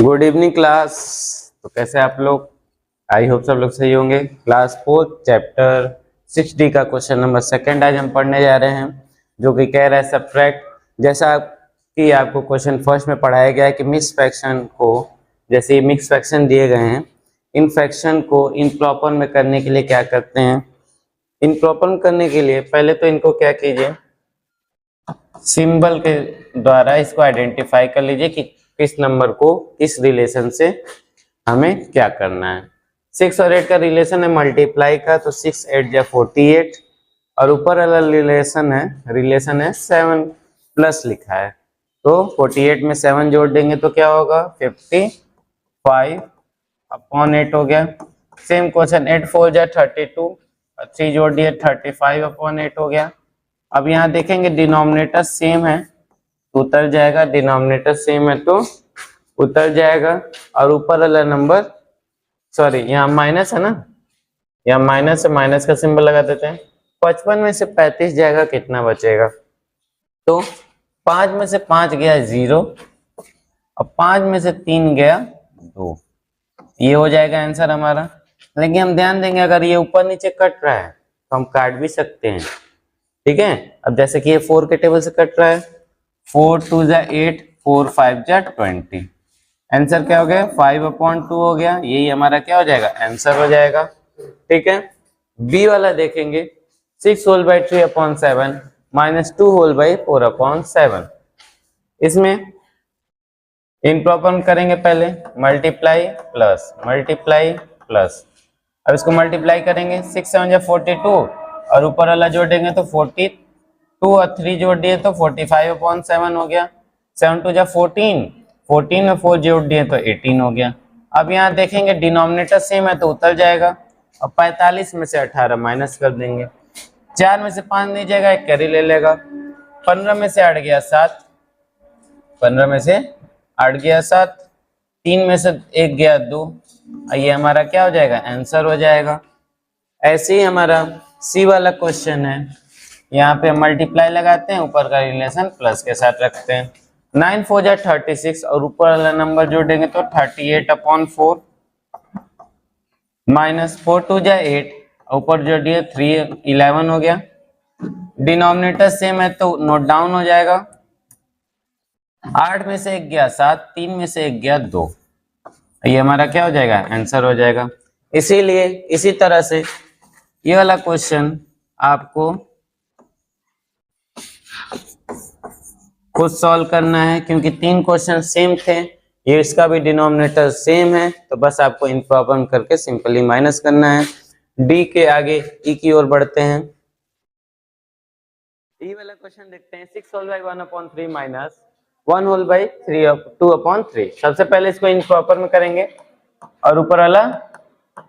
Good evening class. तो कैसे आप लोग? आई होप सब लोग सही होंगे। क्लास 4 चैप्टर 6D का क्वेश्चन नंबर 2 आज हम पढ़ने जा रहे हैं, जो कि कह रहा है सब्ट्रैक्ट। जैसा कि आपको क्वेश्चन फर्स्ट में पढ़ाया गया है कि मिक्स फ्रैक्शन को, जैसे मिक्स फ्रैक्शन दिए गए हैं, इन फ्रैक्शन को इम्प्रॉपर में करने के लिए क्या करते हैं। इम्प्रॉपर में करने के लिए पहले तो इनको क्या कीजिए, सिंबल के द्वारा इसको आइडेंटिफाई कर लीजिए कि किस नंबर को किस रिलेशन से हमें क्या करना है। 6 और 8 का रिलेशन है मल्टीप्लाई का, तो 6 8 जा 48, और ऊपर वाला रिलेशन है 7 प्लस लिखा है, तो 48 में 7 जोड़ देंगे तो क्या होगा 55 अपॉन 8 हो गया। सेम क्वेश्चन 8 4 जा 32 और 3 जोड़ दिए 35 अपॉन 8 हो गया। अब यहाँ देखेंगे डिनोमिनेटर सेम है तो उतर जाएगा, डिनोमिनेटर सेम है तो उतर जाएगा, और ऊपर वाला नंबर सॉरी यहाँ माइनस है ना, यहाँ माइनस है, माइनस का सिंबल लगा देते हैं। 55 में से 35 जाएगा, कितना बचेगा, तो 5 में से 5 गया 0 और 5 में से 3 गया 2, ये हो जाएगा आंसर हमारा। लेकिन हम ध्यान देंगे अगर ये ऊपर नीचे कट रहा है तो हम काट भी सकते हैं, ठीक है। अब जैसे कि ये 4 के टेबल से कट रहा है, 4 2 जा 8 4 5 जा 20, आंसर क्या हो गया 5/2 हो गया, यही हमारा क्या हो जाएगा आंसर हो जाएगा, ठीक है। बी वाला देखेंगे 6/3/7 -2/4/7, इसमें इम्प्रॉपर करेंगे पहले मल्टीप्लाई प्लस। अब इसको मल्टीप्लाई करेंगे 6 7 जा 42 और ऊपर वाला जोड़ेंगे तो 42 और 3 जोड़ दिए तो 45/7 हो गया। 7 2 जा 14, 14 में 4 जोड़ दिए तो 18 हो गया। अब यहाँ देखेंगे डिनोमिनेटर सेम है तो उतर जाएगा, और 45 में से 18 माइनस कर देंगे। 4 में से 5 नहीं जाएगा, एक कैरी ले लेगा। 15 में से 8 गया 7, 15 में से 8 गया 7, 3 में से 1 गया 2, ये हमारा क्या हो जाएगा आंसर हो जाएगा। ऐसे ही हमारा सी वाला क्वेश्चन है, यहाँ पे मल्टीप्लाई लगाते हैं, ऊपर का रिलेशन प्लस के साथ रखते हैं। 9 4 जा 36 और ऊपर वाला नंबर जोड़ेंगे तो 38/4 -4 2 जा 8, ऊपर जोड़िए 3 11 हो गया। डिनोमिनेटर सेम है तो नोट डाउन हो जाएगा। 8 में से 1 गया 7, 3 में से 1 गया 2, ये हमारा क्या हो जाएगा आंसर हो जाएगा। इसीलिए इसी तरह से ये वाला क्वेश्चन आपको खुद सॉल्व करना है, क्योंकि 3 क्वेश्चन सेम थे, ये इसका भी डिनोमिनेटर सेम है, तो बस आपको इम्प्रॉपर करके सिंपली माइनस करना है। डी के आगे ई की ओर बढ़ते हैं। ई वाला क्वेश्चन देखते हैं 6/1/3 माइनस 1/2/3। सबसे पहले इसको इम्प्रॉपर में करेंगे और ऊपर वाला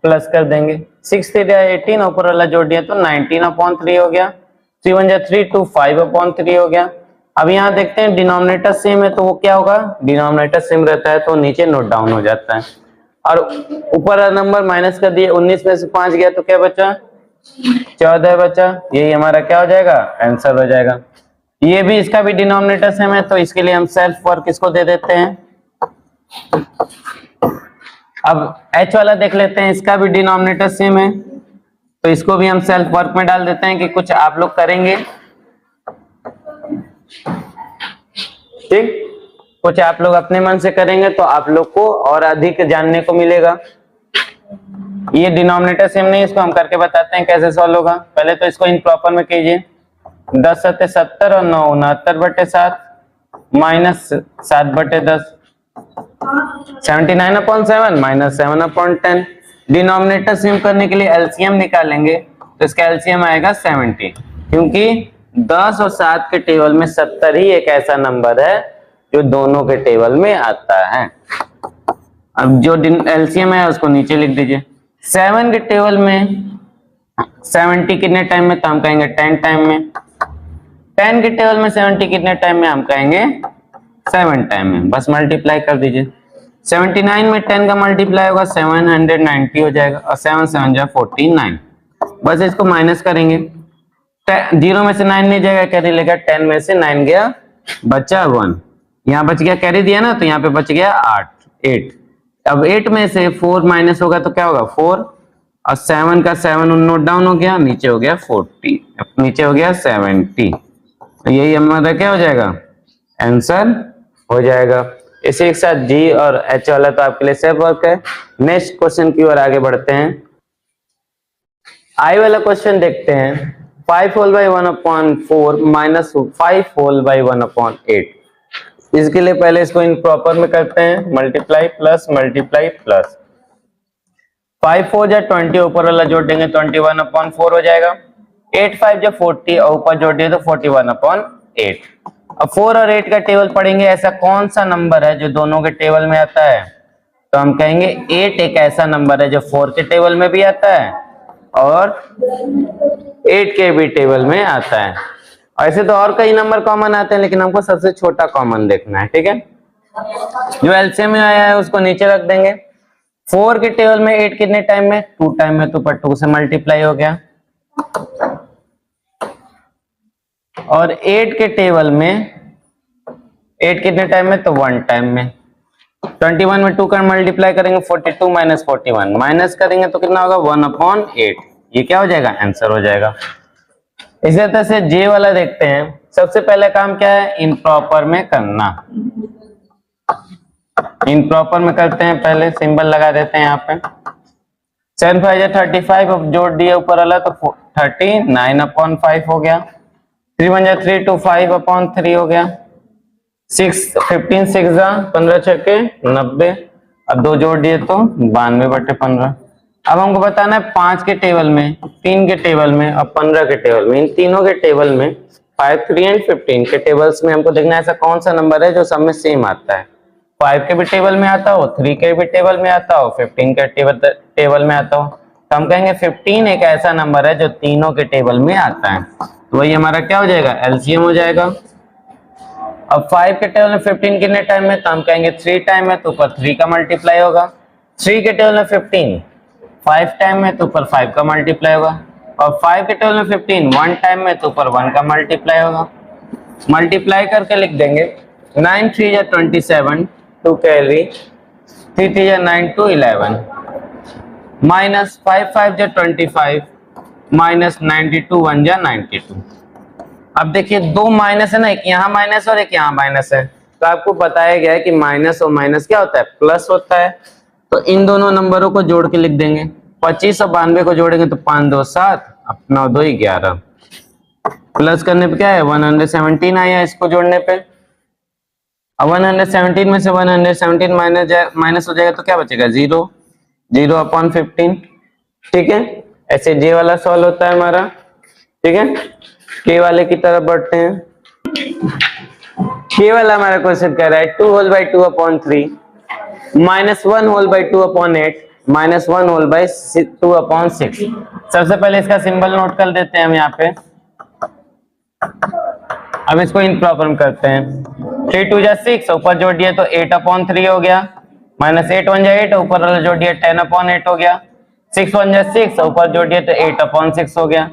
प्लस कर देंगे। 6 3 जा 18, ऊपर वाला जोड़ दिया तो 19/3 हो गया। 3 1 जा 3 2 5/3 हो गया। अब यहाँ देखते हैं डिनोमिनेटर सेम है तो वो क्या होगा, डिनोमिनेटर सेम रहता है तो नीचे नोट डाउन हो जाता है, और ऊपर वाला नंबर माइनस कर दिए। 19 में से 5 गया तो क्या बचा 14 बचा, यही हमारा क्या हो जाएगा आंसर हो जाएगा। ये भी इसका भी डिनोमिनेटर सेम है तो इसके लिए हम सेल्फ वर्क इसको दे देते हैं। अब एच वाला देख लेते हैं, इसका भी डिनोमिनेटर सेम है तो इसको भी हम सेल्फ वर्क में डाल देते हैं कि कुछ आप लोग करेंगे, ठीक, कुछ आप लोग अपने मन से करेंगे तो आप लोग को और अधिक जानने को मिलेगा। ये डिनोमिनेटर सेम नहीं, इसको हम करके बताते हैं कैसे सॉल्व होगा। पहले तो इसको इम्प्रॉपर में कीजिए। 10 7 70 और 9 69/7 -7/10 79/7 -7/10। डिनोमिनेटर सेम करने के लिए एलसीएम निकालेंगे तो इसका एलसीएम आएगा 70, क्योंकि 10 और 7 के टेबल में 70 ही एक ऐसा नंबर है जो दोनों के टेबल में आता है। अब जो एलसीएम है उसको नीचे लिख दीजिए। 7 के टेबल में 70 कितने टाइम में, तो हम कहेंगे 10 टाइम में। 10 के टेबल में 70 कितने टाइम में, हम कहेंगे 7 टाइम में। बस मल्टीप्लाई कर दीजिए। 79 में 10 का मल्टीप्लाई होगा 790 हो जाएगा, और 7 7 जा 49। बस इसको माइनस करेंगे, 0 में से 9 नहीं जाएगा, कैरी लेगा। 10 में से 9 गया, बचा 1, यहाँ बच गया, कैरी दिया ना तो यहाँ पे बच गया 8, 8। अब 8 में से 4 माइनस होगा तो क्या होगा 4, और 7 का 7 नोट डाउन हो गया, नीचे हो गया 40, नीचे हो गया 70। तो यही हमारा क्या हो जाएगा आंसर हो जाएगा। इसी के साथ जी और एच वाला तो आपके लिए सेफ वर्क है। नेक्स्ट क्वेश्चन की ओर आगे बढ़ते हैं। आई वाला क्वेश्चन देखते हैं। 5 whole by 1/4 minus 5 whole by 1/8। इसके लिए पहले इसको इन प्रॉपर में करते हैं, मल्टीप्लाई प्लस मल्टीप्लाई प्लस। 5 4 जा 20, ऊपर वाला जोड़ देंगे 21/4 हो जाएगा। 8 5 जा 40 और ऊपर जोड़ दिए तो 41/8। अब 4 और 8 का टेबल पढ़ेंगे, ऐसा कौन सा नंबर है जो दोनों के टेबल में आता है? तो हम कहेंगे 8 एक ऐसा नंबर है जो 4 के टेबल में भी आता है और 8 के भी टेबल में आता है। ऐसे तो और कई नंबर कॉमन आते हैं, लेकिन हमको सबसे छोटा कॉमन देखना है, ठीक है। जो एलसीएम में आया है उसको नीचे रख देंगे। 4 के टेबल में 8 कितने टाइम में? 2 टाइम में, तो ऊपर 2 से मल्टीप्लाई हो गया। और 8 के टेबल में 8 कितने टाइम में? तो 1 टाइम में। 21 में 2 का मल्टीप्लाई करेंगे 42 माइनस 41, माइनस करेंगे तो कितना होगा 1/8। ये क्या हो जाएगा आंसर हो जाएगा। इसी तरह से जे वाला देखते हैं। सबसे पहले काम क्या है? इम्प्रॉपर में करना। इम्प्रॉपर में करते हैं, पहले सिंबल लगा देते हैं यहाँ पे। 7 5 जा 35, अब जोड़ दिया ऊपर वाला तो 39/5 हो गया। 3 1 जा 3 2 5/3 हो गया। 6 15 6 जा 15 छक्के 90, अब 2 जोड़ दिए तो 92/15। अब हमको बताना है 5 के टेबल में, 3 के टेबल में और 15 के टेबल में, इन तीनों के टेबल में 5 3 एंड 15 के टेबल्स में हमको देखना है ऐसा कौन सा नंबर है जो सब में सेम आता है। 5 के भी टेबल में आता हो, 3 के भी टेबल में आता हो, 15 के टेबल में आता हो। तो हम कहेंगे 15 एक ऐसा नंबर है जो तीनों के टेबल में आता है, तो वही हमारा क्या हो जाएगा एलसीएम हो जाएगा। अब 5 के टेबल में 15 कितने टाइम में? तो हम कहेंगे 3 टाइम में, तो ऊपर 3 का मल्टीप्लाई होगा। 3 के टेबल में 15 5 टाइम में, तो ऊपर 5 का मल्टीप्लाई होगा। और 5 के टेबल में 15 1 टाइम में, तो ऊपर 1 का मल्टीप्लाई होगा। मल्टीप्लाई करके लिख देंगे 9 3 जा 27, 2 कैरी, 3 3 जा 9 2 11, माइनस 5 5 जा 25, माइनस 92 1 जा 92। अब देखिए 2 माइनस है ना, एक यहाँ माइनस और एक यहाँ माइनस है, तो आपको बताया गया है कि माइनस और माइनस क्या होता है प्लस होता है। तो इन दोनों नंबरों को जोड़ के लिख देंगे। 25 और 92 को जोड़ेंगे तो 5 2 7, 9 2 11, प्लस करने पे क्या है 117 आया इसको जोड़ने पे। अब 117 में से 117 माइनस हो जाएगा तो क्या बचेगा 0, 0/15। ठीक है, ऐसे जे वाला सॉल्व होता है हमारा। ठीक है, के वाले की तरफ बढ़ते हैं। के वाला हमारा क्वेश्चन कह रहा है 2 whole by 2/3 minus 1 whole by 2/8 minus 1 whole by 2/6। सबसे पहले इसका सिंबल नोट कर देते हैं हम यहाँ पे। अब इसको इम्प्रॉपर में करते हैं। 3 2 जा 6, ऊपर जोड़ दिया तो 8/3 हो गया, माइनस 8 1 जा 8, ऊपर वाला जोड़ दिया 10/8 हो गया। 6 1 जा 6, ऊपर जोड़ दिया तो 8/6 हो गया।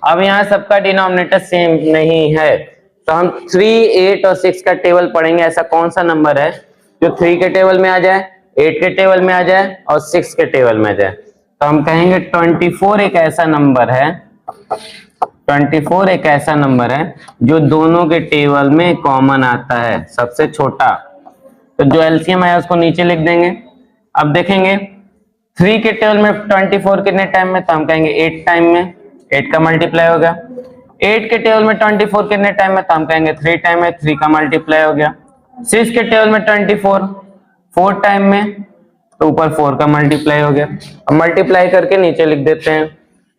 अब यहाँ सबका डिनोमिनेटर सेम नहीं है, तो हम 3 8 और 6 का टेबल पढ़ेंगे। ऐसा कौन सा नंबर है जो 3 के टेबल में आ जाए, 8 के टेबल में आ जाए और 6 के टेबल में आ जाए? तो हम कहेंगे 24 एक ऐसा नंबर है, 24 एक ऐसा नंबर है जो दोनों के टेबल में कॉमन आता है, सबसे छोटा। तो जो एलसीएम है उसको नीचे लिख देंगे। अब देखेंगे 3 के टेबल में 24 कितने टाइम में? तो हम कहेंगे 8 टाइम में, 8 का मल्टीप्लाई हो गया। 8 के टेबल में 24 कितने टाइम में? तो हम कहेंगे 3 टाइम में, 3 का मल्टीप्लाई हो गया। 6 के टेबल में 24 4 टाइम में, तो ऊपर 4 का मल्टीप्लाई हो गया। अब मल्टीप्लाई करके नीचे लिख देते हैं।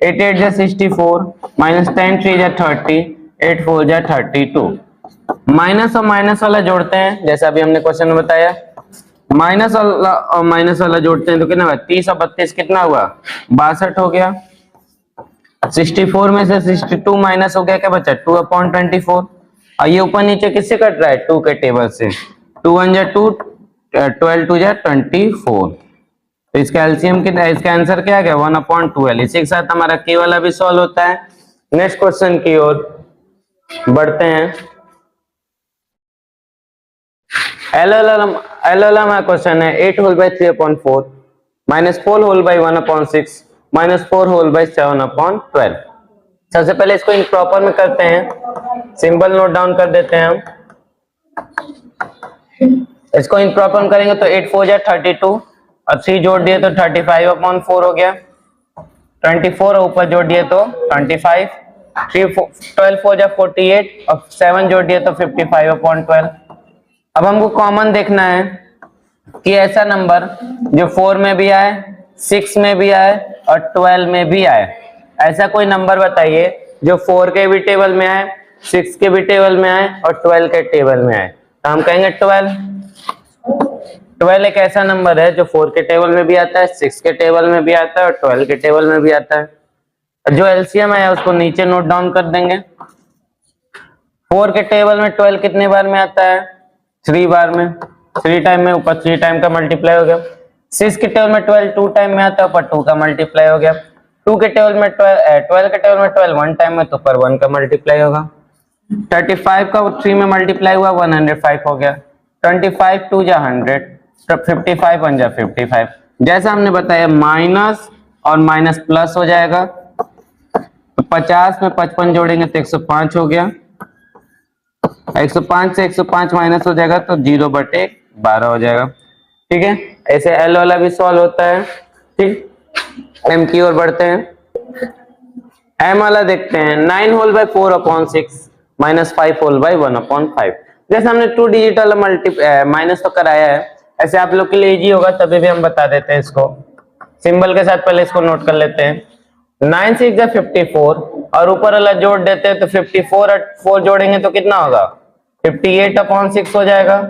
8 8 जा 64, माइनस 10 3 जा 30, 8 4 जा 32। माइनस और माइनस वाला जोड़ते हैं, जैसा अभी हमने क्वेश्चन में बताया। माइनस वाला और माइनस वाला जोड़ते हैं तो कितना हुआ 30 और 32 कितना हुआ 62 हो गया। 64 में से 62 माइनस हो गया, क्या बचा 2/24। और ये ऊपर नीचे किससे कट रहा है 2 के टेबल से। 2 1 जा 2, 12 2 जा 24। तो इसका एलसीएम कितना है, इसका आंसर क्या आ गया 1/12। इसी के साथ हमारा के वाला भी सॉल्व होता है। नेक्स्ट क्वेश्चन की ओर बढ़ते हैं। एल एल वाला हमारा क्वेश्चन है 8 whole by 3/4 minus 4 whole by 1/6 minus 4 whole by 7/12। सबसे पहले इसको इम्प्रॉपर में करते हैं, सिंबल नोट डाउन कर देते हैं हम। इसको इम्प्रॉपर में करेंगे तो 8 4 जा 32 और 3 जोड़ दिए तो 35/4 हो गया, 24 ऊपर जोड़ दिए तो 25, 12 4 जा 48 और 7 जोड़ दिए तो 55/12। अब हमको कॉमन देखना है कि ऐसा नंबर जो 4 में भी आए, 6 में भी आए और 12 में भी आए। ऐसा कोई नंबर बताइए जो 4 के भी टेबल में आए, 6 के भी टेबल में आए और 12 के टेबल में आए। तो हम कहेंगे 12 एक ऐसा नंबर है जो 4 के टेबल में भी आता है, 6 के टेबल में भी आता है और 12 के टेबल में भी आता है। जो एलसीएम है उसको नीचे नोट डाउन कर देंगे। 4 के टेबल में 12 कितने बार में आता है? 3 बार में, 3 टाइम में, ऊपर 3 टाइम का मल्टीप्लाई हो गया। 6 के टेबल में 12 2 टाइम में आता है, ऊपर 2 का मल्टीप्लाई हो गया। 2 के टेबल में 12 के टेबल में 12 1 टाइम में, तो ऊपर 1 का मल्टीप्लाई होगा। 35 का 3 में मल्टीप्लाई हुआ 105 हो गया। 25 2 जा 100, 55 1 जा 55। जैसा हमने बताया माइनस और माइनस प्लस हो जाएगा, तो 50 में 55 जोड़ेंगे तो 105 हो गया। 105 से 105 माइनस हो जाएगा तो 0/12 हो जाएगा। ठीक है, ऐसे एल वाला भी सॉल्व होता है। ठीक, एम की ओर बढ़ते हैं। एम वाला देखते हैं 9 whole by 4/6 minus 5 whole by 1/5। जैसे हमने 2 डिजिटल माइनस तो कराया है, ऐसे आप लोग के लिए इजी होगा तभी भी हम बता देते हैं इसको सिंबल के साथ। पहले इसको नोट कर लेते हैं। 9 6 जा 54 और ऊपर वाला जोड़ देते हैं तो 54 और 4 जोड़ेंगे तो कितना होगा? 58/6 हो जाएगा।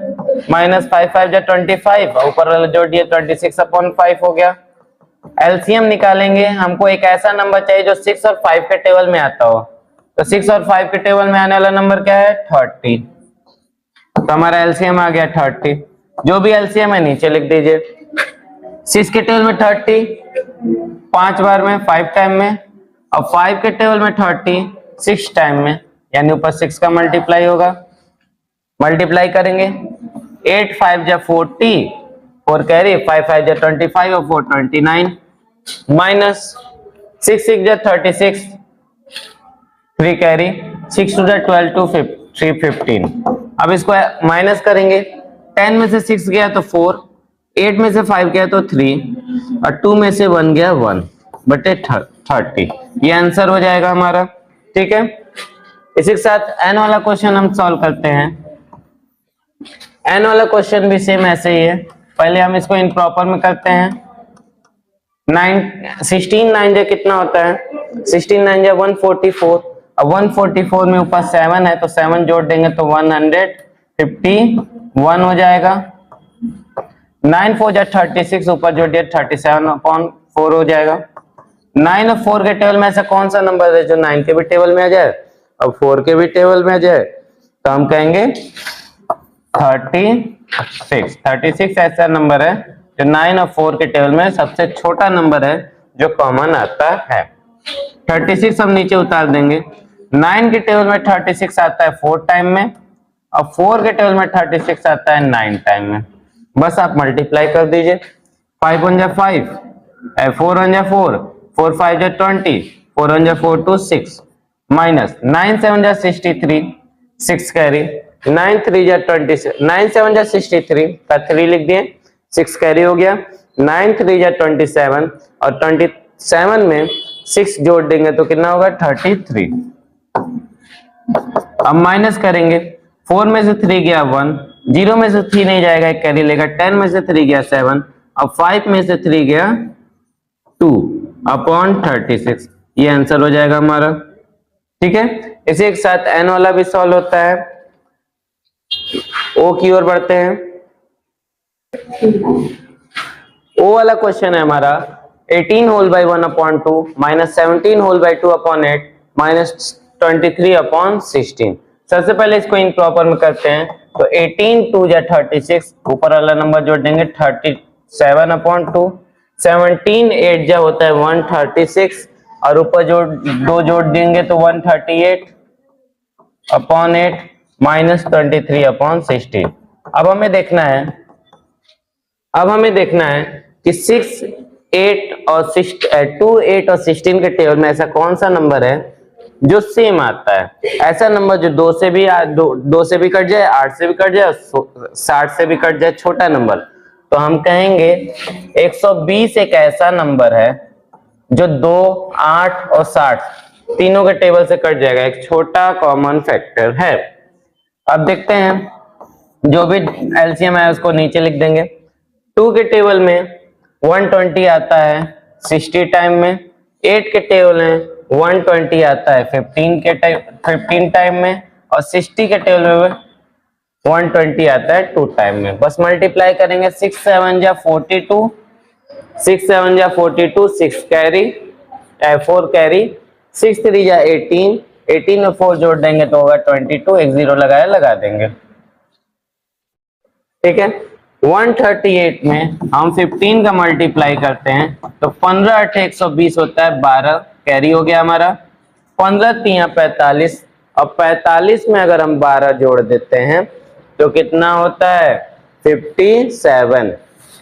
माइनस 5 5 जा 25 और ऊपर वाला जोड़ दिए 26/5 हो गया। एलसीएम निकालेंगे, हमको एक ऐसा नंबर चाहिए जो 6 और 5 के टेबल में आता हो। तो 6 और 5 के टेबल में आने वाला नंबर क्या है? 30। तो हमारा एलसीएम आ गया 30। जो भी एलसीएम है नीचे लिख दीजिए। 6 के टेबल में 30 5 बार में, 5 टाइम में, और 5 के टेबल में 30 6 टाइम में, यानी ऊपर 6 का मल्टीप्लाई होगा। मल्टीप्लाई करेंगे 8 5 जा 40, 4 कैरी, 5 5 जा 25 और 4 29, माइनस 6 6 जा 36, 3 कैरी, 6 2 जा 12 2 3 15। अब इसको माइनस करेंगे। 10 में से 6 गया तो 4, 8 में से 5 गया तो 3 और 2 में से 1 गया 1/30। ये आंसर हो जाएगा हमारा। ठीक है, इसी के साथ एन वाला क्वेश्चन हम सॉल्व करते हैं। एन वाला क्वेश्चन भी सेम ऐसे ही है। पहले हम इसको इम्प्रॉपर में करते हैं। 16 9 जा कितना होता है? 16 9 जा 144 और 144 में ऊपर 7 है तो 7 जोड़ देंगे तो 151 हो जाएगा। 9 4 जा 36, ऊपर जोड़ दिया 37/4 हो जाएगा। 9 और 4 के टेबल में ऐसा कौन सा नंबर है जो 9 के भी टेबल में आ जाए और 4 के भी टेबल में आ जाए? तो हम कहेंगे 36 ऐसा नंबर है जो 9 और 4 के टेबल में सबसे छोटा नंबर है जो कॉमन आता है। 36 हम नीचे उतार देंगे। 9 के टेबल में 36 आता है 4 टाइम में और 4 के टेबल में 36 आता है 9 टाइम में। बस आप मल्टीप्लाई कर दीजिए। 5 1 जा 5, 4 1 जा 4, 4 5 जा 20, 4 1 जा 4 2 6, माइनस 9 7 जा 63, 6 कैरी, 9 3 जा 27, 9 7 जा 63 का 3 लिख दिए, 6 कैरी हो गया। 9 3 जा 27 और 27 में 6 जोड़ देंगे तो कितना होगा? 33। अब माइनस करेंगे। 4 में से 3 गया 1, 0 में से 3 नहीं जाएगा, एक कैरी लेगा। 10 में से 3 गया 7 और 5 में से 3 गया 2/36। ये आंसर हो जाएगा हमारा। ठीक है, इसी के साथ एन वाला भी सॉल्व होता है। ओ की ओर बढ़ते हैं। ओ वाला क्वेश्चन है हमारा 18 whole by 1/2 minus 17 whole by 2/8 minus 23/16। सबसे पहले इसको इम्प्रॉपर में करते हैं। तो 18 2 जा 36, ऊपर वाला नंबर जोड़ देंगे 37/2, 17 8 जा होता है 136 और ऊपर दो जोड़ देंगे तो 138/8 माइनस 23/16। अब हमें देखना है अब हमें देखना है कि 6, 8 और 2, 8 और 16 के टेबल में ऐसा कौन सा नंबर है जो सेम आता है। ऐसा नंबर जो 2 से भी कट जाए, 8 से भी कट जाए, 60 से भी कट जाए, छोटा नंबर। तो हम कहेंगे 120 एक ऐसा नंबर है जो 2, 8 और 60 तीनों के टेबल से कट जाएगा, एक छोटा कॉमन फैक्टर है। अब देखते हैं जो भी एलसीएम है उसको नीचे लिख देंगे। 2 के टेबल में 120 आता है 60 टाइम में, 8 के टेबल में 120 आता है 15 टाइम में, और 60 के टेबल में 120 आता है 2 टाइम में। बस मल्टीप्लाई करेंगे, 6 7 जा 42, 6 7 जा 42, 6 कैरी 4 कैरी, 6 3 जा 18, 18 में 4 जोड़ देंगे तो होगा 22, एक जीरो लगाया लगा देंगे। ठीक है, 138 में हम 15 का मल्टीप्लाई करते हैं तो 15 8 120 होता है 12 कैरी हो गया हमारा, 15 3 45, और 45 में अगर हम 12 जोड़ देते हैं तो कितना होता है 57।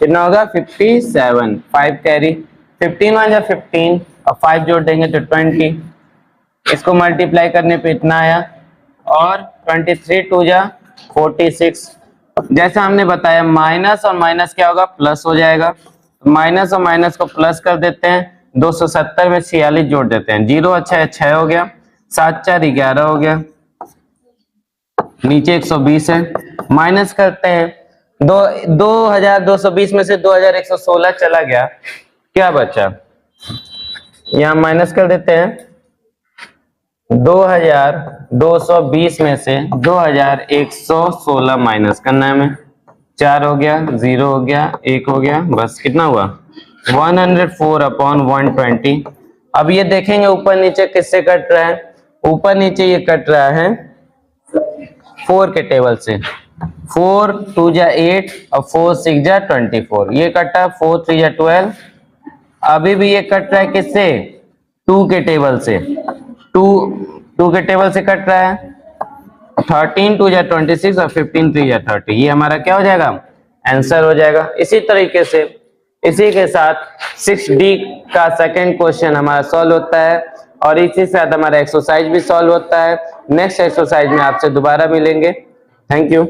कितना होगा 57, 5 कैरी, 15 1 जा 15 और 5 जोड़ देंगे तो 20, इसको मल्टीप्लाई करने पे इतना आया, और 23 2 जा 46। जैसा हमने बताया माइनस और माइनस क्या होगा प्लस हो जाएगा, माइनस और माइनस को प्लस कर देते हैं, 270 में 46 जोड़ देते हैं, 0 अच्छा है 6 हो गया, 7 4 11 हो गया, नीचे 120 है, माइनस करते हैं 2220 में से 2116 चला गया, क्या बचा, यहां माइनस कर देते हैं, 2220 में से 2116 माइनस करना है हमें, 4 हो गया, 0 हो गया, 1 हो गया, बस कितना हुआ 104/120। अब ये देखेंगे ऊपर नीचे किससे कट रहा है, ऊपर नीचे ये कट रहा है 4 के टेबल से, 4 2 जा 8 और 4 6 जा 24, ये कटा 4 3 जा 12। अभी भी ये कट रहा है किससे 2 के टेबल से, 2 के टेबल से कट रहा है, 13 2 जा 26 और 15 3 जा 30, ये हमारा क्या हो जाएगा आंसर हो जाएगा। इसी तरीके से इसी के साथ 6D का सेकंड क्वेश्चन हमारा सॉल्व होता है, और इसी के साथ हमारा एक्सरसाइज भी सॉल्व होता है। नेक्स्ट एक्सरसाइज में आपसे दोबारा मिलेंगे। Thank you.